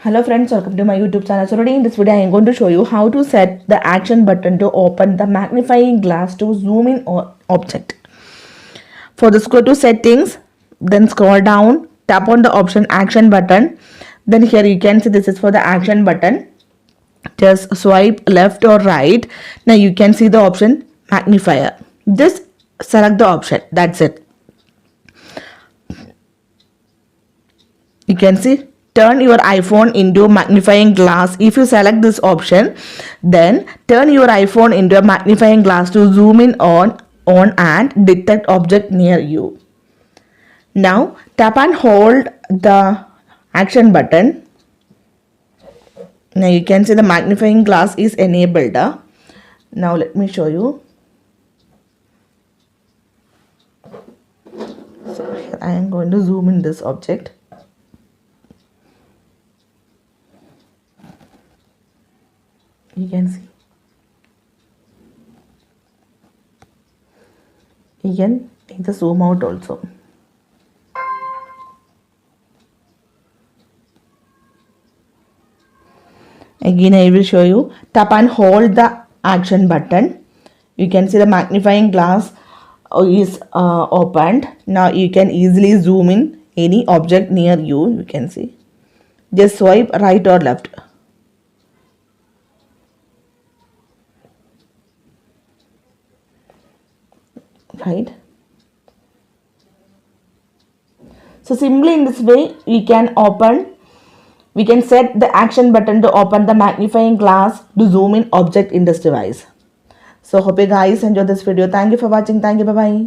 Hello friends, welcome to my YouTube channel. So today in this video I am going to show you how to set the action button to open the magnifying glass to zoom in on object. For this, go to settings, then scroll down, tap on the option action button. Then here you can see this is for the action button. Just swipe left or right. Now you can see the option magnifier. Just select the option, that's it. You can see turn your iPhone into magnifying glass. If you select this option, then turn your iPhone into a magnifying glass to zoom in on and detect object near you. Now tap and hold the action button. Now you can see the magnifying glass is enabled. Now let me show you. So here I am going to zoom in this object. You can see. You can take the zoom out also. Again I will show you. Tap and hold the action button. You can see the magnifying glass is opened. Now you can easily zoom in any object near you. You can see. Just swipe right or left. Right. So simply in this way we can set the action button to open the magnifying glass to zoom in object in this device. So hope you guys enjoyed this video. Thank you for watching. Thank you. Bye bye.